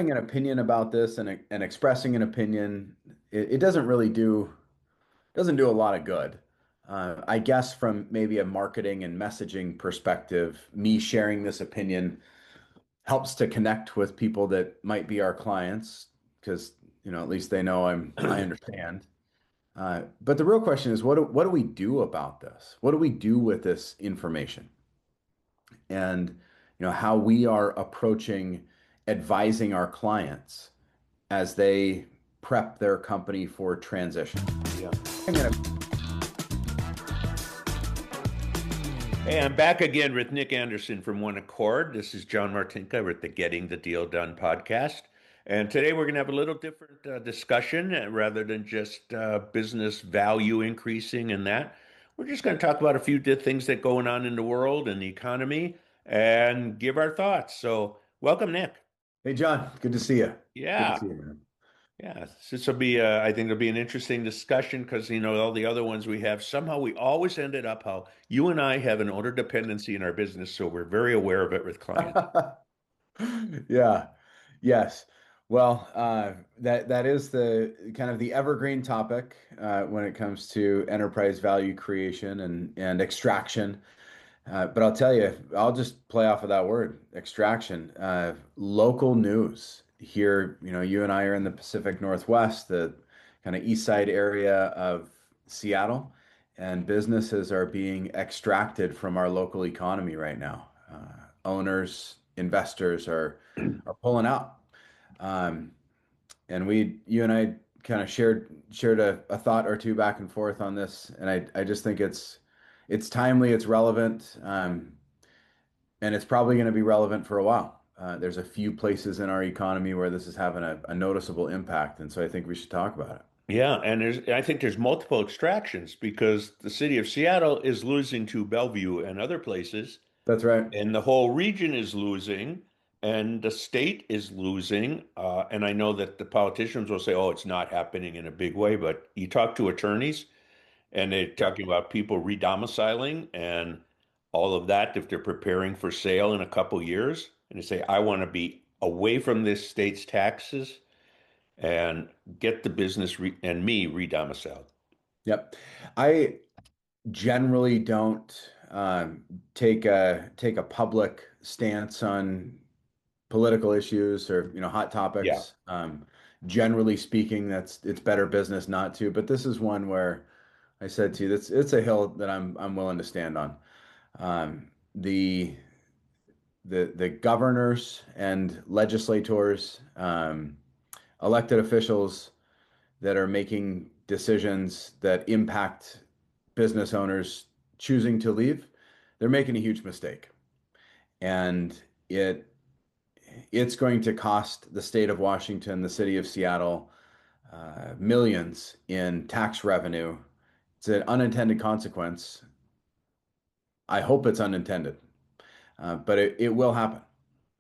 Having an opinion about this and expressing an opinion, it doesn't do a lot of good. I guess from maybe a marketing and messaging perspective, me sharing this opinion helps to connect with people that might be our clients because at least they know I understand. But the real question is, what do we do about this? What do we do with this information? And how we are approaching advising our clients as they prep their company for transition. Yeah. I'm gonna Hey, I'm back again with Nick Anderson from One Accord. This is John Martinka with the Getting the Deal Done podcast. And today we're going to have a little different discussion rather than just business value increasing and that. We're just going to talk about a few things that are going on in the world and the economy and give our thoughts. So, welcome, Nick. Hey John, good to see you. Good to Yeah. see you, man. Yeah, so this will be, I think it'll be an interesting discussion because, all the other ones we have, somehow we always ended up how you and I have an owner dependency in our business, so we're very aware of it with clients. Yeah. Yes. Well, that is the kind of the evergreen topic when it comes to enterprise value creation and extraction. But I'll tell you, I'll just play off of that word, extraction. Local news here, you and I are in the Pacific Northwest, the kind of east side area of Seattle, and businesses are being extracted from our local economy right now. Owners, investors are pulling out. Um, and you and I kind of shared a thought or two back and forth on this, and I just think it's timely, it's relevant, and it's probably going to be relevant for a while. There's a few places in our economy where this is having a noticeable impact, and so I think we should talk about it. Yeah, and I think there's multiple extractions because the city of Seattle is losing to Bellevue and other places, That's right. and the whole region is losing, and the state is losing. And I know that the politicians will say, "Oh, it's not happening in a big way," but you talk to attorneys. And they're Yeah. talking about people redomiciling and all of that if they're preparing for sale in a couple years. And they say, I want to be away from this state's taxes and get the business and me redomiciled. Yep. I generally don't take a public stance on political issues or hot Yeah. topics. Generally speaking, it's better business not to. But this is one where I said to you, it's a hill that I'm willing to stand on. The governors and legislators, elected officials that are making decisions that impact business owners choosing to leave, they're making a huge mistake. And it's going to cost the state of Washington, the city of Seattle, millions in tax revenue. It's an unintended consequence. I hope it's unintended, but it will happen.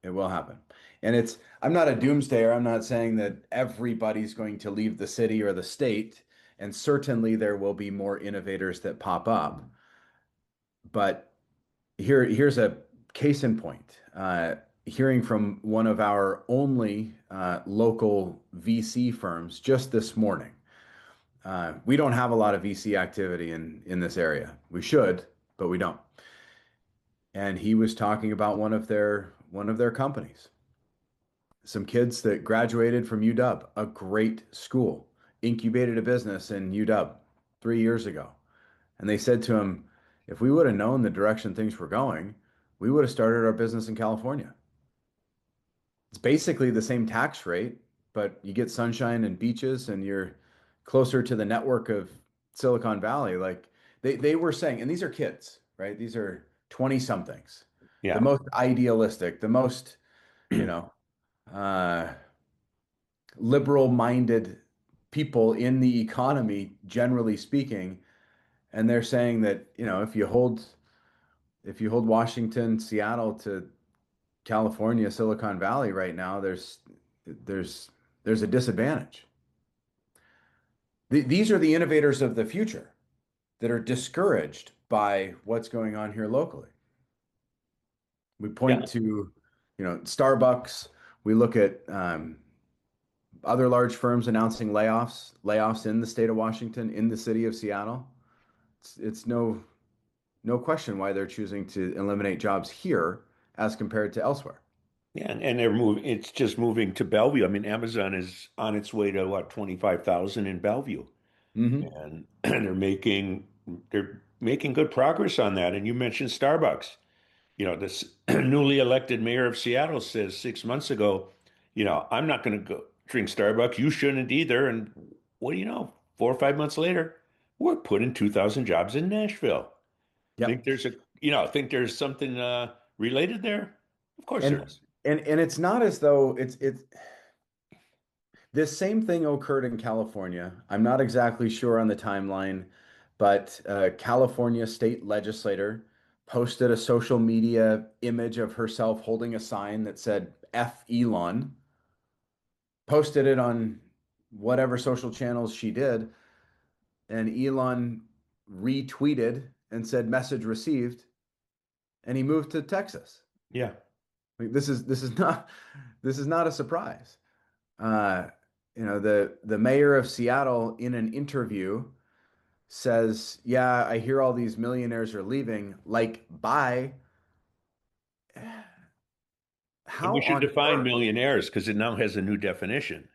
It will happen. And I'm not a doomsdayer. I'm not saying that everybody's going to leave the city or the state, and certainly there will be more innovators that pop up. But here's a case in point. Hearing from one of our only local VC firms just this morning. We don't have a lot of VC activity in this area. We should, but we don't. And he was talking about one of their companies. Some kids that graduated from UW, a great school, incubated a business in UW 3 years ago. And they said to him, if we would have known the direction things were going, we would have started our business in California. It's basically the same tax rate, but you get sunshine and beaches and you're closer to the network of Silicon Valley. Like they were saying, and these are kids, right? These are 20 somethings, the Yeah. most idealistic, the most, you know, uh, liberal minded people in the economy, generally speaking. And they're saying that, if you hold Washington, Seattle to California, Silicon Valley right now, there's there's a disadvantage. These are the innovators of the future that are discouraged by what's going on here locally. We Yeah. point to, Starbucks. We look at other large firms announcing layoffs in the state of Washington, in the city of Seattle. It's no question why they're choosing to eliminate jobs here as compared to elsewhere. Yeah, and they're moving, it's just moving to Bellevue. I mean, Amazon is on its way to what, 25,000 in Bellevue. Hmm. And they're making good progress on that. And you mentioned Starbucks. This newly elected mayor of Seattle says 6 months ago, I'm not going to go drink Starbucks. You shouldn't either. And what do you know? 4 or 5 months later, we're putting 2,000 jobs in Nashville. Think Yep. there's a, think there's something related there? Of course there And is. and it's not as though it's this same thing occurred in California. I'm not exactly sure on the timeline, but a California state legislator posted a social media image of herself holding a sign that said F Elon, posted it on whatever social channels she did, and Elon retweeted and said message received, and he moved to Texas. Yeah. Like this is not a surprise. Uh, the mayor of Seattle in an interview says, "Yeah, I hear all these millionaires are leaving. Like, bye." And we How should on define earth? millionaires because it now has a new definition.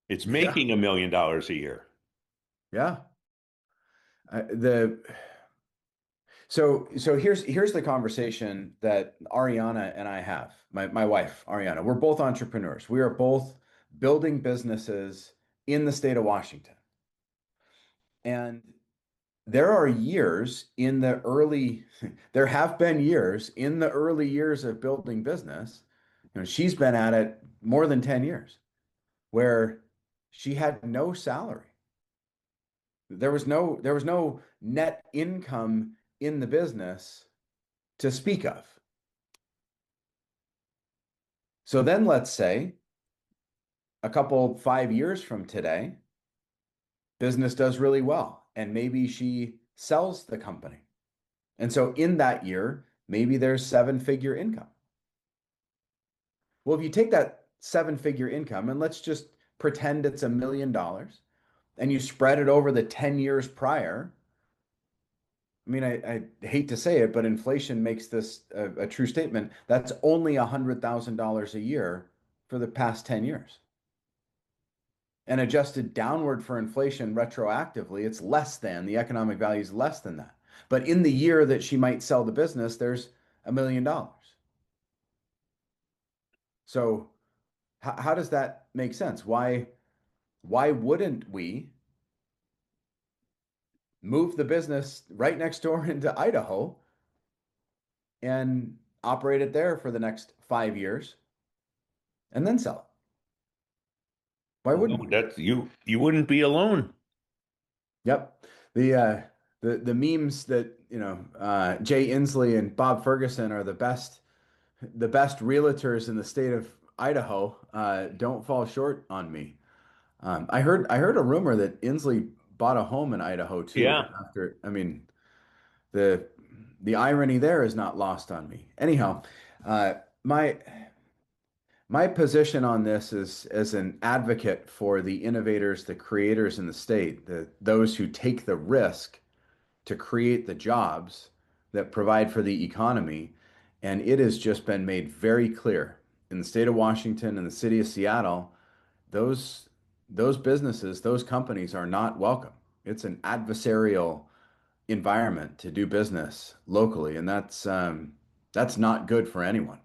It's Yeah, making $1 million a year. yeah. The so here's the conversation that Ariana and I have. My wife, Ariana. We're both entrepreneurs. We are both building businesses in the state of Washington. And there are years in the early, there have been years in the early years of building business. She's been at it more than 10 years where she had no salary. There was no net income in the business to speak of. So then let's say a couple 5 years from today, business does really well and maybe she sells the company. And so in that year, maybe there's seven-figure income. Well, if you take that seven-figure income and let's just pretend it's $1 million and you spread it over the 10 years prior, I mean, I hate to say it, but inflation makes this a true statement. That's only $100,000 a year for the past 10 years. And adjusted downward for inflation retroactively, it's less than the economic value is less than that. But in the year that she might sell the business, there's $1 million. So how does that make sense? Why wouldn't we move the business right next door into Idaho and operate it there for the next 5 years and then sell it? Why Well, wouldn't we? that's you wouldn't be alone. Yep. The uh the memes that Jay Inslee and Bob Ferguson are the best realtors in the state of Idaho don't fall short on me. I heard a rumor that Inslee bought a home in Idaho too. Yeah. After, I mean, the the irony there is not lost on me. Anyhow, uh, my my position on this is as an advocate for the innovators, the creators in the state, those who take the risk to create the jobs that provide for the economy. And it has just been made very clear in the state of Washington and the city of Seattle, those those businesses, those companies are not welcome. It's an adversarial environment to do business locally, and that's not good for anyone.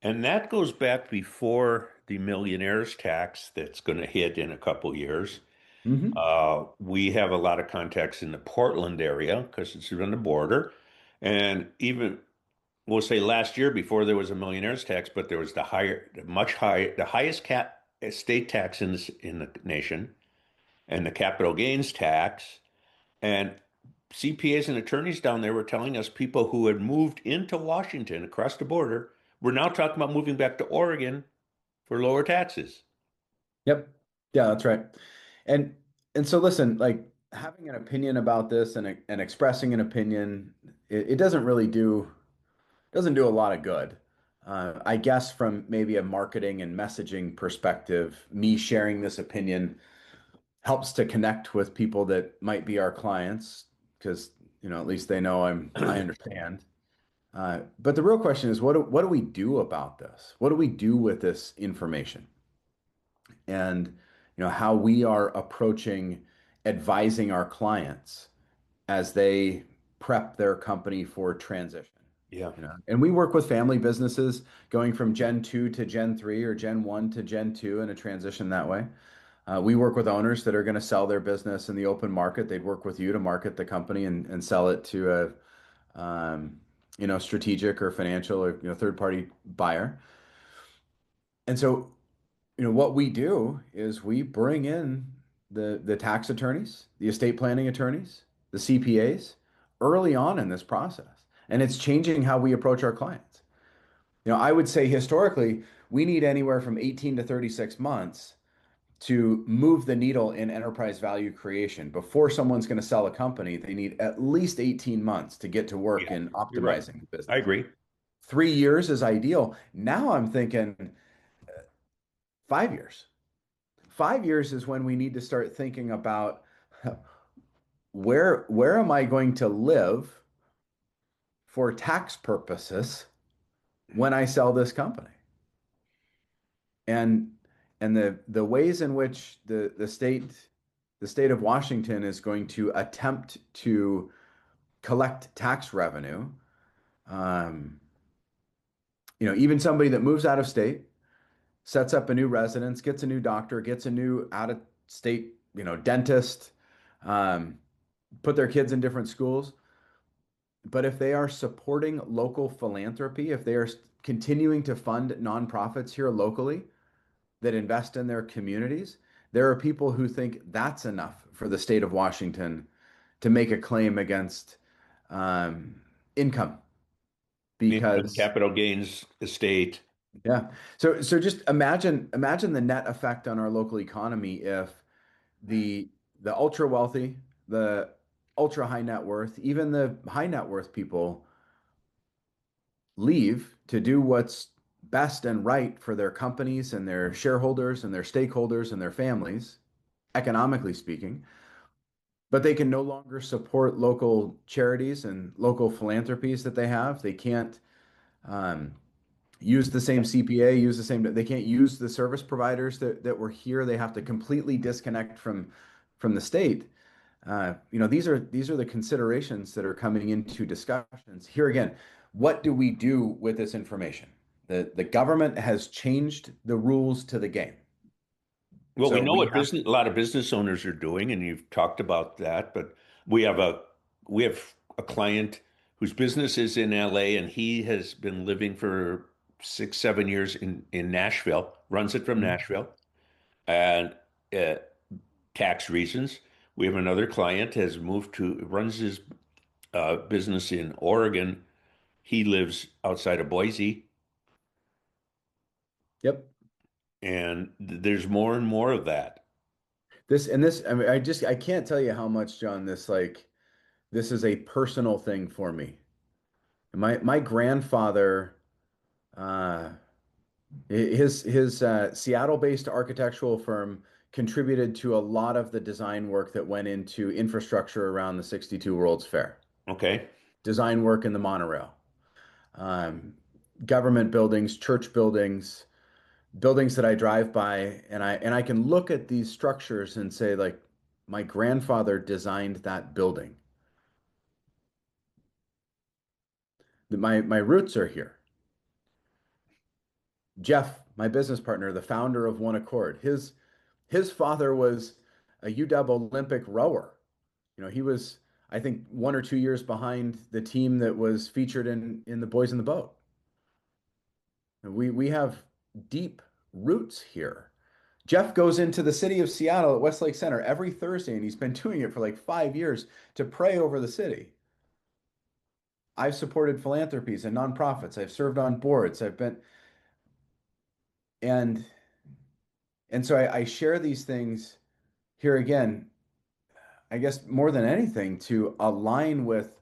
And that goes back before the millionaires tax that's going to hit in a couple years. Hmm. We have a lot of contacts in the Portland area because it's on the border. And even we'll say last year before there was a millionaires tax, but there was the highest state tax in the nation and the capital gains tax. And CPAs and attorneys down there were telling us people who had moved into Washington across the border were now talking about moving back to Oregon for lower taxes. Yep. Yeah, that's right. And and so listen, like having an opinion about this and expressing an opinion, it doesn't do a lot of good. I guess from maybe a marketing and messaging perspective, me sharing this opinion helps to connect with people that might be our clients because, at least they know I understand. But the real question is, what do we do about this? What do we do with this information? And, how we are approaching advising our clients as they prep their company for transition. Yeah. And we work with family businesses going from Gen 2 to Gen 3 or Gen 1 to Gen 2 in a transition that way. We work with owners that are going to sell their business in the open market. They'd work with you to market the company and sell it to strategic or financial or, third party buyer. And so, what we do is we bring in the tax attorneys, the estate planning attorneys, the CPAs early on in this process. And it's changing how we approach our clients. I would say historically, we need anywhere from 18 to 36 months to move the needle in enterprise value creation. Before someone's going to sell a company, they need at least 18 months to get to work Yeah. in You're right. optimizing the I business. agree. 3 years is ideal. Now I'm thinking 5 years. 5 years is when we need to start thinking about where am I going to live for tax purposes when I sell this company? And the ways in which the state of Washington is going to attempt to collect tax revenue, um, even somebody that moves out of state, sets up a new residence, gets a new doctor, gets a new out of state, dentist, um, put their kids in different schools. But if they are supporting local philanthropy, if they are continuing to fund nonprofits here locally that invest in their communities, there are people who think that's enough for the state of Washington to make a claim against um, income Income, because capital gains, estate. yeah. So just imagine the net effect on our local economy if the the ultra wealthy, the ultra high net worth, even the high net worth people leave to do what's best and right for their companies and their shareholders and their stakeholders and their families, economically speaking, but they can no longer support local charities and local philanthropies that they have. They can't um, use the same CPA, use the same, they can't use the service providers that were here. They have to completely disconnect from the state. These are the considerations that are coming into discussions. Here again, what do we do with this information? The government has changed the rules to the game. Well, we So know we what have, a lot of business owners are doing, and you've talked about that. But we have a we have a client whose business is in LA, and he has been living for 6, 7 years in Nashville. Runs it from Mhm. Nashville, and uh, tax reasons. We have another client has moved to runs his business in Oregon. He lives outside of Boise, Yep. and there's more and more of that. I mean, I can't tell you how much, John, this is a personal thing for me. My grandfather, uh, his Seattle-based architectural firm contributed to a lot of the design work that went into infrastructure around the 62 World's Fair. Okay. Design work in the monorail, um, government buildings, church buildings, buildings that I drive by, and I can look at these structures and say, like, my grandfather designed that building. My roots are here. Jeff, my business partner, the founder of One Accord, his father was a UW Olympic rower. He was, I think, 1 or 2 years behind the team that was featured in the Boys in the Boat. We have deep roots here. Jeff goes into the city of Seattle at Westlake Center every Thursday, and he's been doing it for like 5 years to pray over the city. I've supported philanthropies and nonprofits. I've served on boards. And and so I share these things here again, I guess more than anything, to align with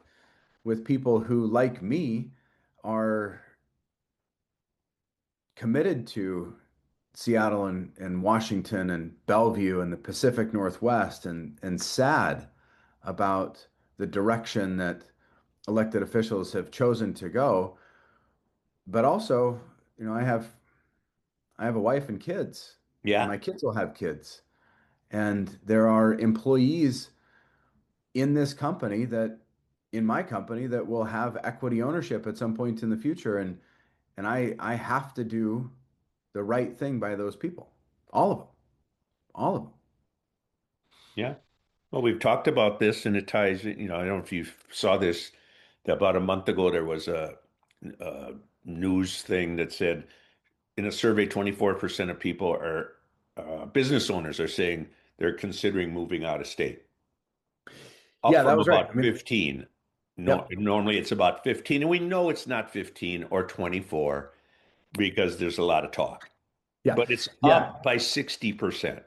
people who, like me, are committed to Seattle and Washington and Bellevue and the Pacific Northwest and sad about the direction that elected officials have chosen to go. But also, you know, I have a wife and kids, and Yeah. my kids will have kids. And there are employees in this company that in my company that will have equity ownership at some point in the future. And I have to do the right thing by those people. All of them. All of them. Yeah. Well, we've talked about this and it ties, I don't know if you saw this, that about a month ago there was a news thing that said in a survey, 24% of people are business owners are saying they're considering moving out of state, up Yeah, that from was right. I about mean, 15. No, yep. normally it's about 15, and we know it's not 15 or 24 because there's a lot of talk, Yeah. but it's Yeah. up by 60%.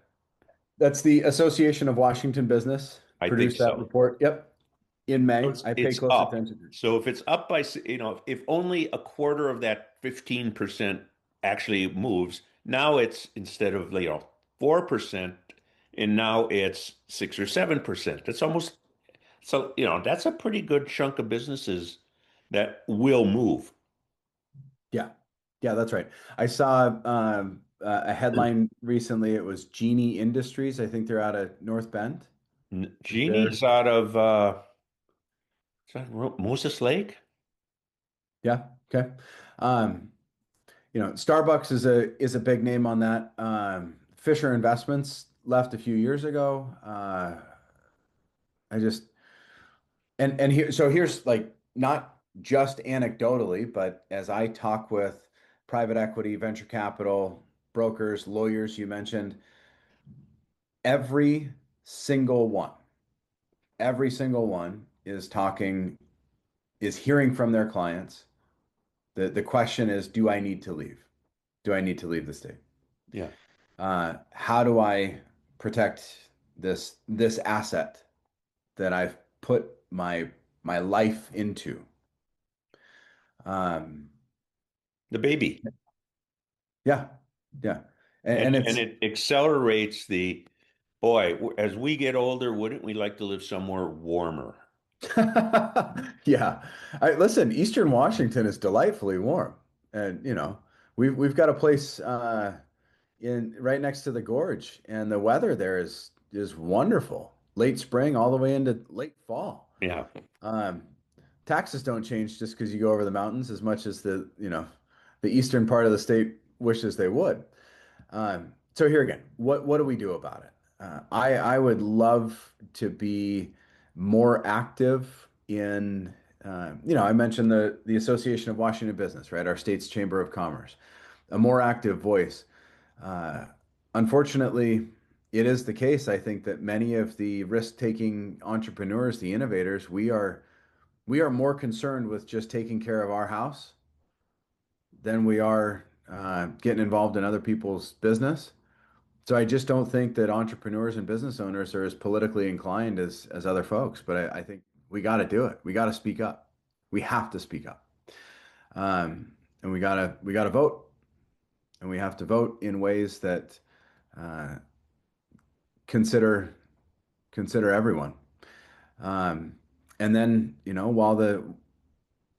That's the Association of Washington Business I think produced that so. report. Yep. In So May. It's I pay it's close up. attention to it. So if it's up by, if only a quarter of that 15% actually moves, now it's instead of, 4%, and now it's 6 or 7%. That's almost, so, that's a pretty good chunk of businesses that will move. Yeah. Yeah, that's right. I saw a headline recently. It was Genie Industries. I think they're out of North Bend. They're Genie's out of, is that Moses Lake? Yeah. Okay. Um, Starbucks is a big name on that. Fisher Investments left a few years ago. I just and here so here's like not just anecdotally, but as I talk with private equity, venture capital, brokers, lawyers, you mentioned every single one, every single one is hearing from their clients. The question is, do I need to leave? Do I need to leave the state? Yeah. How do I protect this asset that I've put my life into? Um, The baby. yeah, yeah, and And it's it accelerates the, boy, as we get older, wouldn't we like to live somewhere warmer? yeah. Listen, Eastern Washington is delightfully warm, and we've got a place in right next to the gorge, and the weather there is wonderful. Late spring all the way into late fall. Yeah. Um, Taxes don't change just because you go over the mountains as much as the eastern part of the state wishes they would. So here again, what do we do about it? I would love to be more active in, I mentioned the Association of Washington Business, right? Our state's Chamber of Commerce, a more active voice. Uh, Unfortunately, it is the case, I think, that many of the risk-taking entrepreneurs, the innovators, we are more concerned with just taking care of our house than we are getting involved in other people's business. So I just don't think that entrepreneurs and business owners are as politically inclined as other folks. But I think we got to do it. We got to speak up. We have to speak up, and we gotta vote, and we have to vote in ways that uh, consider consider everyone. Um, and then while the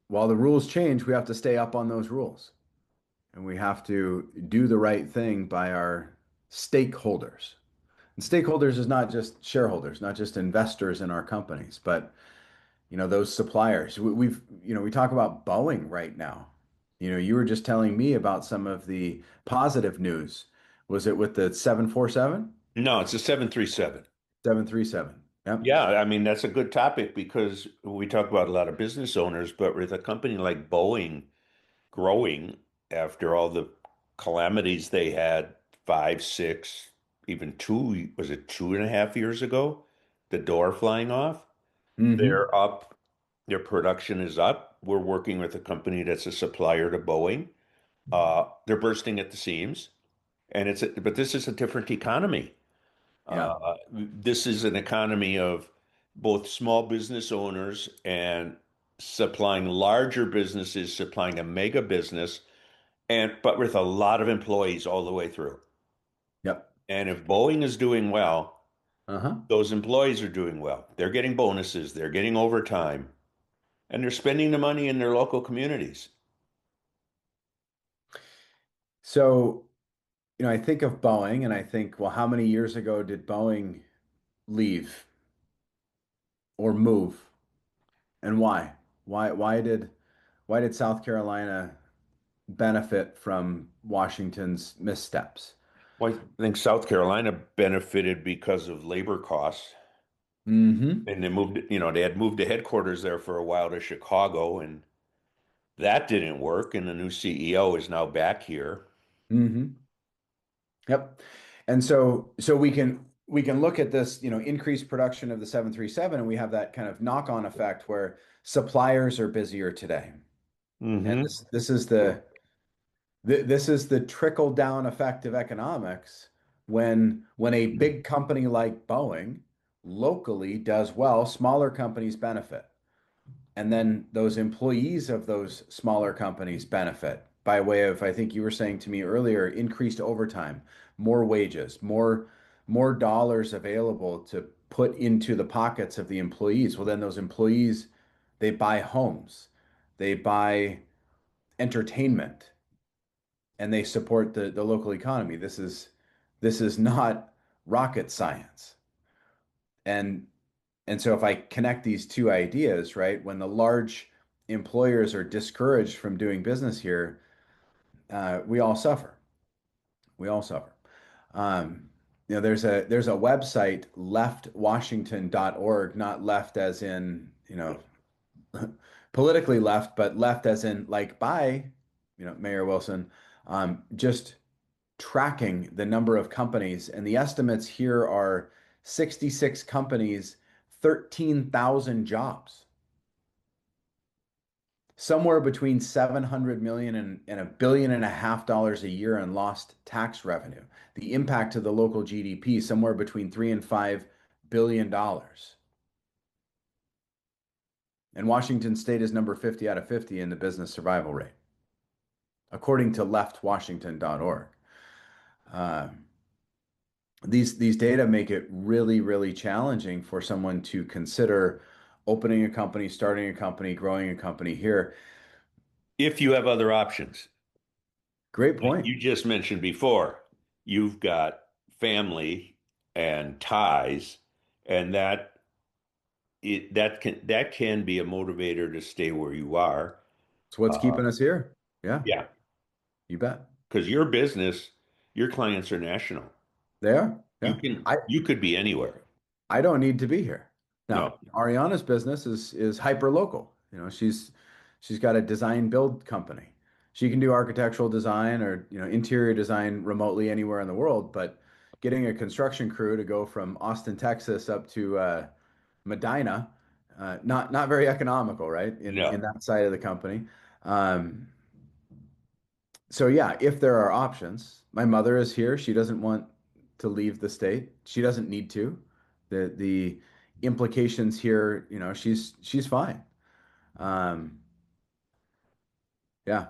rules change, we have to stay up on those rules. And we have to do the right thing by our stakeholders. And stakeholders is not just shareholders, not just investors in our companies, but those suppliers. We talk about Boeing right now. You were just telling me about some of the positive news. Was it with the 747? No, it's a 737. 737. Yep. Yeah, I mean, that's a good topic because we talk about a lot of business owners, but with a company like Boeing growing after all the calamities they had 5, 6, even two, was it 2.5 years ago? The door flying off. Hmm. They're up, their production is up. We're working with a company that's a supplier to Boeing. They're bursting at the seams, and but this is a different economy. Yeah. This is an economy of both small business owners and supplying larger businesses, supplying a mega business. and but with a lot of employees all the way through. Yep. And if Boeing is doing well, Uh-huh. those employees are doing well. They're getting bonuses, they're getting overtime, and they're spending the money in their local communities. So, I think of Boeing and I think, well, how many years ago did Boeing leave or move, and why? Why did South Carolina benefit from Washington's missteps? Well, I think South Carolina benefited because of labor costs. Mm-hmm. And they had moved the headquarters there for a while to Chicago, and that didn't work. And the new CEO is now back here. Mm-hmm. Yep. And so we can look at this, increased production of the 737, and we have that kind of knock-on effect where suppliers are busier today. And Hmm. this is the trickle down effect of economics when a big company like Boeing locally does well, smaller companies benefit. And then those employees of those smaller companies benefit by way of, I think you were saying to me earlier, increased overtime, more wages, more dollars available to put into the pockets of the employees. Well, then those employees, they buy homes, they buy entertainment, and they support the local economy. This is not rocket science. And and so if I connect these two ideas, right, when the large employers are discouraged from doing business here, we all suffer. We all suffer. Um, there's a website, leftwashington.org, not left as in, politically left, but left as in like by, Mayor Wilson, just tracking the number of companies, and the estimates here are 66 companies, 13,000 jobs, somewhere between 700 million and $1.5 billion a year in lost tax revenue. The impact to the local GDP, somewhere between $3 and $5 billion. And Washington State is number 50 out of 50 in the business survival rate, according to leftwashington.org. Uh, these data make it really, really challenging for someone to consider opening a company, starting a company, growing a company here. If you have other options, Great like point. you just mentioned before, you've got family and ties, and that can be a motivator to stay where you are. It's what's Uh, keeping us here. Yeah, yeah, you bet. because your business, your clients are national. They are. You Yeah. can I you could be anywhere. I don't need to be here. Now, No, Ariana's business is hyper local. She's got a design build company. She can do architectural design or, interior design remotely anywhere in the world, but getting a construction crew to go from Austin, Texas up to Medina, not very economical, right? In no. that side of the company. Um, so yeah, if there are options, my mother is here. She doesn't want to leave the state. She doesn't need to. The implications here, she's fine. Um, yeah,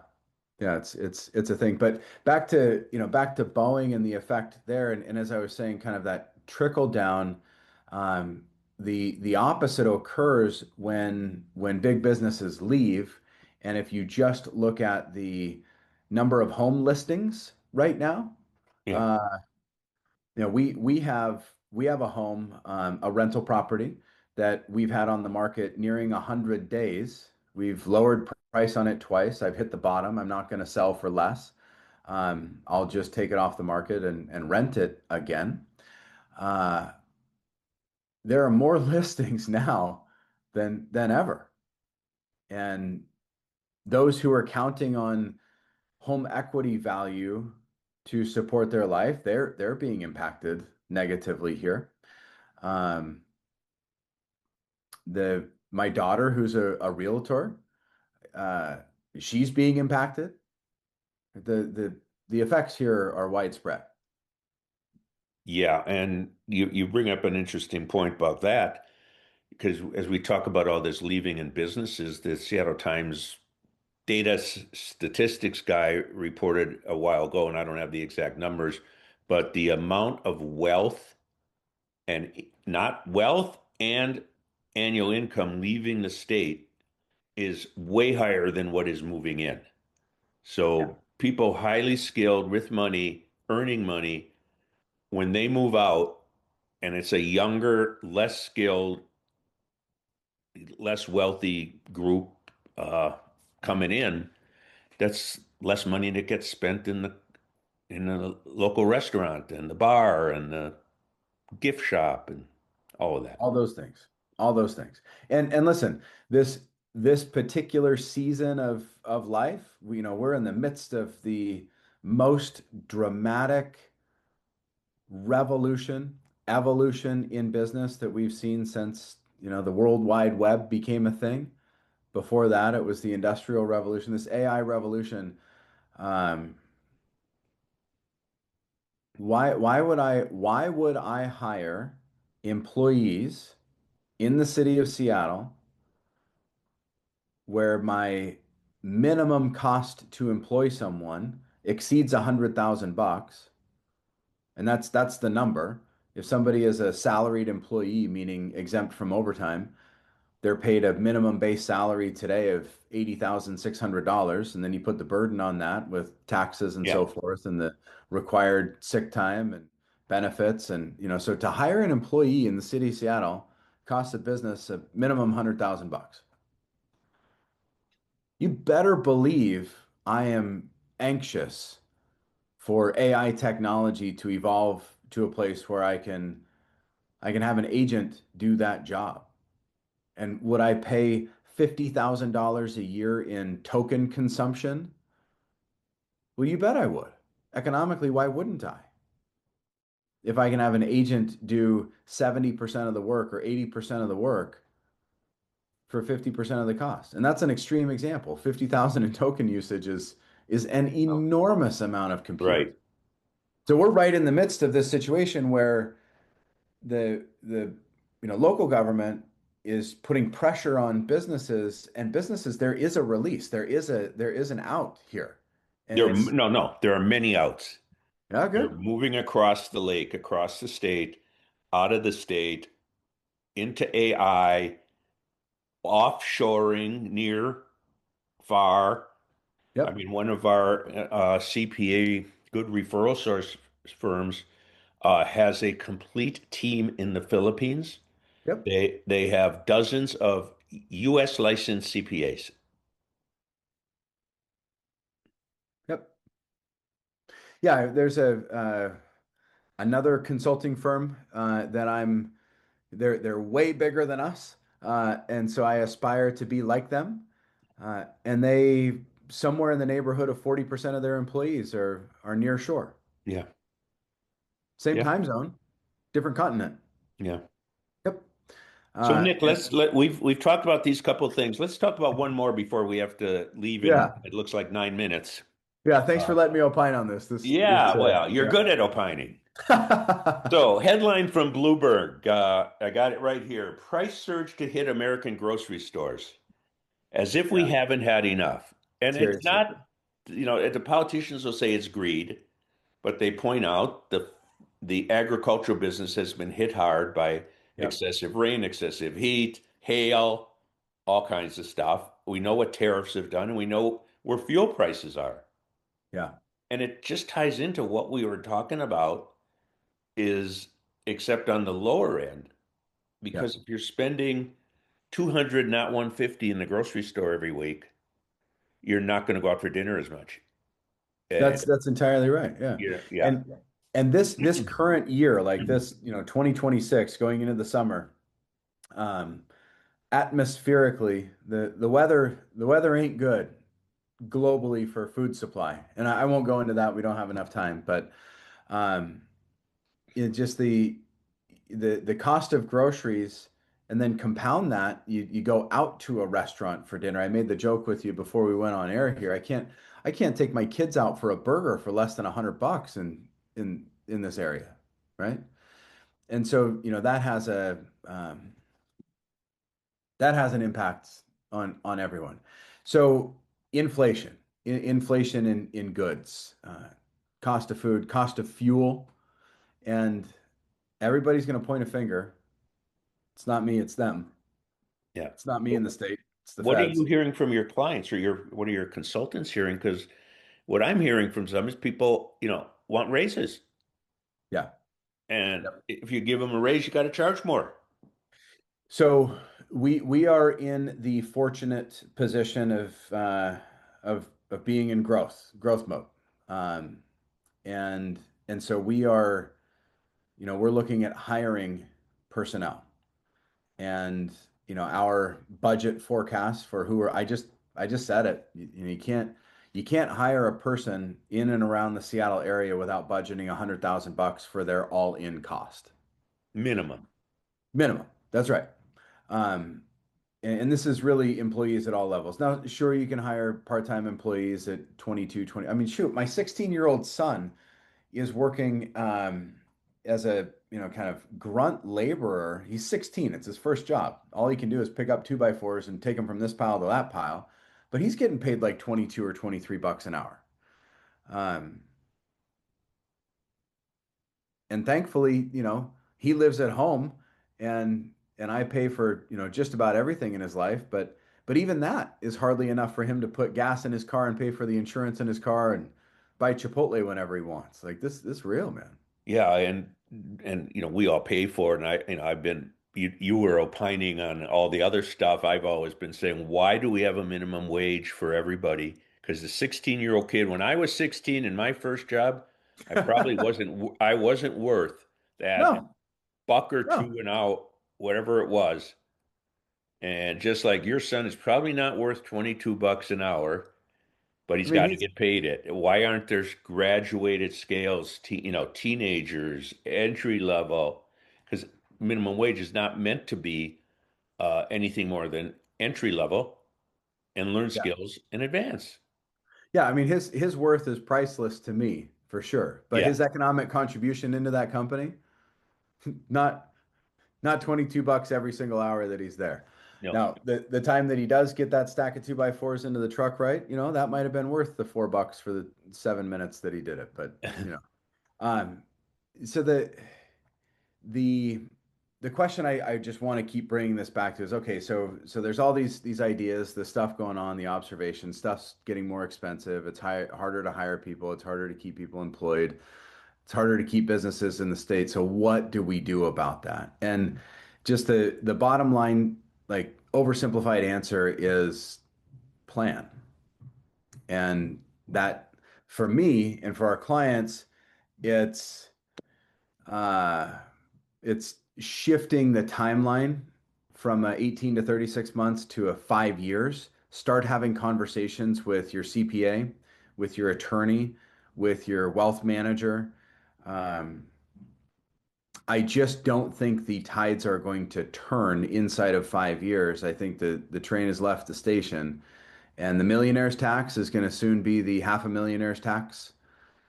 yeah, it's a thing. But back to Boeing and the effect there, and as I was saying, kind of that trickle down. Um, the opposite occurs when big businesses leave, and if you just look at the number of home listings right now, Yeah. uh, we have a home, a rental property that we've had on the market nearing 100 days. We've lowered price on it twice. I've hit the bottom. I'm not going to sell for less. I'll just take it off the market and rent it again. Uh, there are more listings now than ever, and those who are counting on home equity value to support their life, they're being impacted negatively here. Um, the My daughter, who's a realtor, uh, she's being impacted. The effects here are widespread. Yeah, and you bring up an interesting point about that because as we talk about all this leaving in businesses, the Seattle Times data statistics guy reported a while ago, and I don't have the exact numbers, but the amount of wealth and not wealth and annual income leaving the state is way higher than what is moving in. Yeah. So people highly skilled with money, earning money, when they move out, and it's a younger, less skilled, less wealthy group uh, coming in, that's less money that gets spent in the local restaurant and the bar and the gift shop and all of that. All those things. All those things. And listen, this particular season of life, we're in the midst of the most dramatic revolution, evolution in business that we've seen since, the World Wide Web became a thing. Before that, it was the Industrial Revolution, this AI revolution. Um, why would I hire employees in the city of Seattle where my minimum cost to employ someone exceeds $100,000, and that's the number. If somebody is a salaried employee, meaning exempt from overtime, they're paid a minimum base salary today of $80,600, and then you put the burden on that with taxes and Yeah. so forth, and the required sick time and benefits, and so to hire an employee in the city of Seattle costs a business a minimum $100,000. You better believe I am anxious for AI technology to evolve to a place where I can have an agent do that job. And would I pay $50,000 a year in token consumption? Well, you bet I would. Economically, why wouldn't I? If I can have an agent do 70% of the work or 80% of the work for 50% of the cost. And that's an extreme example. 50,000 in token usage is an enormous amount of compute. Right. So we're right in the midst of this situation where the local government is putting pressure on businesses, and businesses, there is a release, there is an out here. And There, it's no, no, there are many outs. yeah, They're good. moving across the lake, across the state, out of the state, into AI, offshoring near, far. I Yep. mean, one of our CPA good referral source firms has a complete team in the Philippines. Yep. They have dozens of U.S. licensed CPAs. Yep. Yeah, there's a another consulting firm that they're way bigger than us, and so I aspire to be like them. And they somewhere in the neighborhood of 40% of their employees are near shore. Yeah, Same yeah, time zone, different continent. yeah. Yep. So Nick, And we've talked about these couple of things. Let's talk about one more before we have to leave in yeah, it looks like 9 minutes. yeah. Thanks for Uh, letting me opine on this. This yeah, well, you're good at opining. yeah. So, headline from Bloomberg, I got it right here. Price surge to hit American grocery stores, as if we Yeah, haven't had enough. And it's seriously. not, the politicians will say it's greed, but they point out the agricultural business has been hit hard by Yep. excessive rain, excessive heat, hail, all kinds of stuff. We know what tariffs have done, and we know where fuel prices are. Yeah. And it just ties into what we were talking about is except on the lower end, because Yep. if you're spending 200, not 150 in the grocery store every week, you're not going to go out for dinner as much. And That's entirely right. Yeah. yeah, And and this current year, like this, 2026 going into the summer, um, atmospherically, the weather ain't good globally for food supply. And I won't go into that. We don't have enough time, but um, just the cost of groceries, and then compound that, you go out to a restaurant for dinner. I made the joke with you before we went on air here. I can't take my kids out for a burger for less than $100 in this area, right? And so, that has an impact on everyone. So, Inflation, inflation in goods, cost of food, cost of fuel, and everybody's going to point a finger. It's not me, it's them. Yeah. It's not me in the Well, state, it's the what are you feds. hearing from your clients or what are your consultants hearing? Because what I'm hearing from some is people, want raises. Yeah. And Yep. if you give them a raise, you got to charge more. So we are in the fortunate position of being in growth mode, um, and and so we are, we're looking at hiring personnel, and our budget forecast for who are I just said it. You can't hire a person in and around the Seattle area without budgeting $100,000 for their all-in cost Minimum. minimum. That's right. Um, and this is really employees at all levels. Now, sure, you can hire part-time employees at 22, 20. I mean, shoot, my 16-year-old son is working as a, kind of grunt laborer. He's 16. It's his first job. All he can do is pick up two by fours and take them from this pile to that pile. But he's getting paid like 22 or 23 bucks an hour. Um, and thankfully, he lives at home and I pay for, just about everything in his life, but even that is hardly enough for him to put gas in his car and pay for the insurance in his car and buy Chipotle whenever he wants. Like this real, man. Yeah, and we all pay for it. And I've been you were opining on all the other stuff. I've always been saying, why do we have a minimum wage for everybody? Because the 16-year-old kid, when I was 16 in my first job, I wasn't worth that No, buck or no. two an hour, whatever it was. And just like your son is probably not worth 22 bucks an hour, but I he's mean, got to he's get paid it. Why aren't there graduated scales, teenagers, entry level? Because minimum wage is not meant to be anything more than entry level and learn yeah. skills in advance. Yeah, I mean his worth is priceless to me for sure. But Yeah, his economic contribution into that company, not not 22 bucks every single hour that he's there. no, Now, the time that he does get that stack of two by fours into the truck, right? That might have been worth the $4 for the 7 minutes that he did it. But, um, so the the question I just want to keep bringing this back to is okay, so there's all these ideas, the stuff going on, the observation, stuff's getting more expensive. It's harder to hire people, it's harder to keep people employed. It's harder to keep businesses in the state. So what do we do about that? And just the bottom line, like oversimplified answer is plan. And that for me and for our clients, it's uh it's shifting the timeline from 18 to 36 months to a 5 years. Start having conversations with your CPA, with your attorney, with your wealth manager. Um, I just don't think the tides are going to turn inside of 5 years. I think the train has left the station, and the millionaire's tax is going to soon be the half a millionaire's tax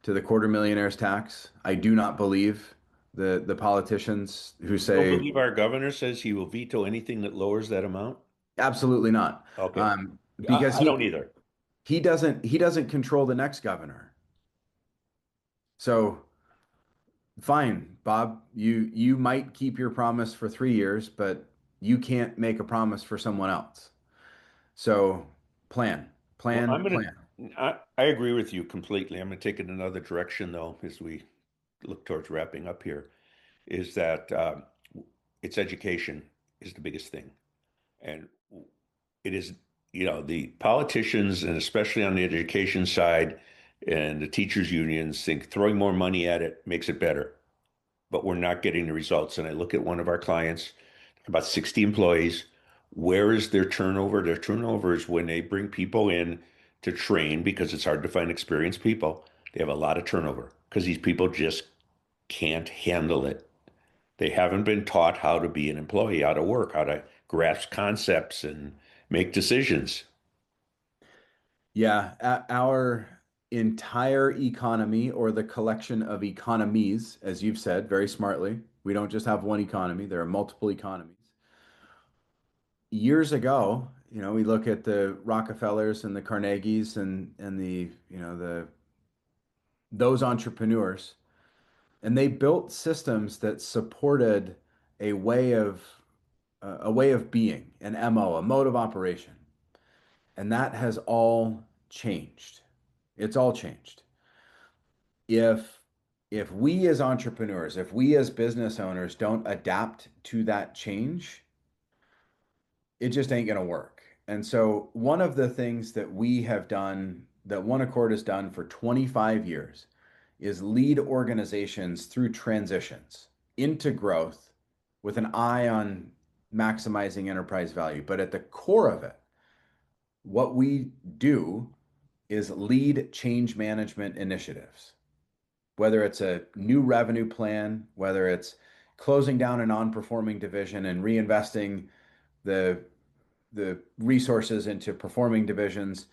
to the quarter millionaire's tax. I do not believe the politicians who you don't say believe our governor says he will veto anything that lowers that amount? absolutely not, Okay, because I don't either. he doesn't control the next governor. So fine, Bob, you might keep your promise for 3 years, but you can't make a promise for someone else. So plan, Well, plan, plan. I agree with you completely. I'm gonna take it another direction though, as we look towards wrapping up here, is that it's education is the biggest thing. And it is, the politicians, and especially on the education side, and the teachers' unions think throwing more money at it makes it better, but we're not getting the results. And I look at one of our clients, about 60 employees. Where is their turnover? Their turnover is when they bring people in to train because it's hard to find experienced people. They have a lot of turnover because these people just can't handle it. They haven't been taught how to be an employee, how to work, how to grasp concepts and make decisions. Yeah, our entire economy or the collection of economies, as you've said very smartly, we don't just have one economy, there are multiple economies. Years ago, we look at the Rockefellers and the Carnegies and the those entrepreneurs, and they built systems that supported a way of a way of being, an MO, a mode of operation. And that has all changed. It's all changed. If if we as entrepreneurs, if we as business owners don't adapt to that change, it just ain't going to work. And so one of the things that we have done, that One Accord has done for 25 years, is lead organizations through transitions into growth with an eye on maximizing enterprise value. But at the core of it, what we do is lead change management initiatives, whether it's a new revenue plan, whether it's closing down a non-performing division and reinvesting the the resources into performing divisions,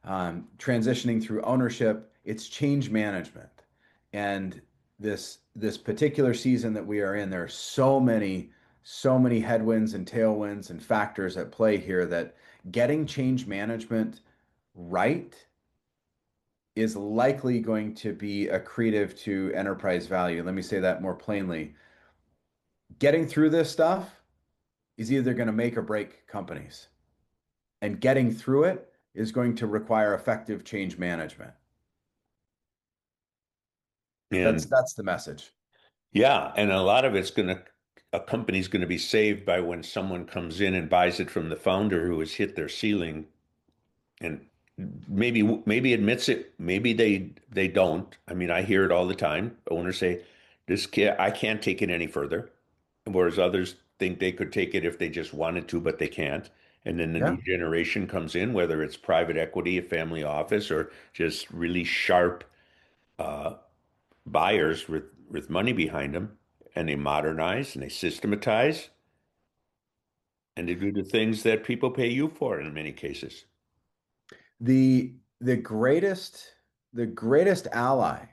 transitioning through ownership. It's change management. And this particular season that we are in, there are so many headwinds and tailwinds and factors at play here that getting change management right is likely going to be accretive to enterprise value. Let me say that more plainly. Getting through this stuff is either going to make or break companies, and getting through it is going to require effective change management. That's And that's the message. yeah, and a lot of it's a company's going to be saved by when someone comes in and buys it from the founder who has hit their ceiling and maybe admits it, maybe they don't. I mean, I hear it all the time. Owners say, "This kid, I can't take it any further," whereas others think they could take it if they just wanted to, but they can't. And then the new Yeah. generation comes in, whether it's private equity, a family office, or just really sharp uh, buyers with money behind them, and they modernize and they systematize and they do the things that people pay you for in many cases. The greatest ally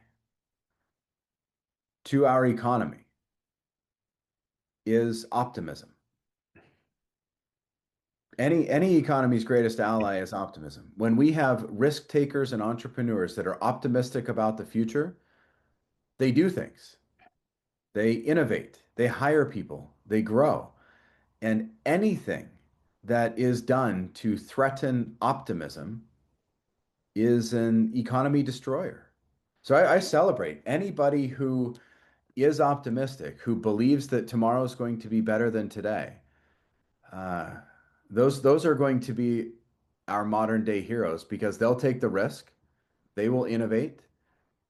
to our economy is optimism. Any economy's greatest ally is optimism. When we have risk takers and entrepreneurs that are optimistic about the future, they do things. They innovate, they hire people, they grow. And anything that is done to threaten optimism is an economy destroyer. So I celebrate anybody who is optimistic, who believes that tomorrow is going to be better than today. Uh, those are going to be our modern day heroes because they'll take the risk, they will innovate,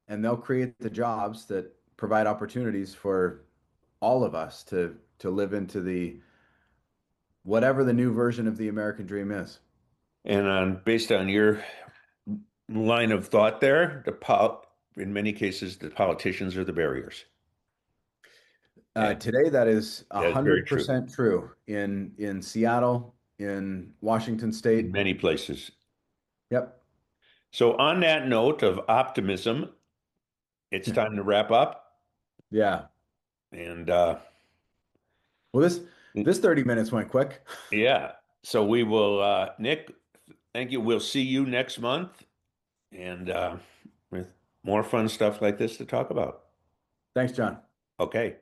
and they'll create the jobs that provide opportunities for all of us to live into the whatever the new version of the American dream is. And based on your line of thought there, in many cases, the politicians are the barriers. And Today, that is a that's very hundred true percent true in Seattle, in Washington in State. many places. Yep. So, on that note of optimism, it's time to wrap up. Yeah. And Well, this 30 minutes went quick. yeah, so we will, Nick, thank you. We'll see you next month and with more fun stuff like this to talk about. Thanks, John. Okay.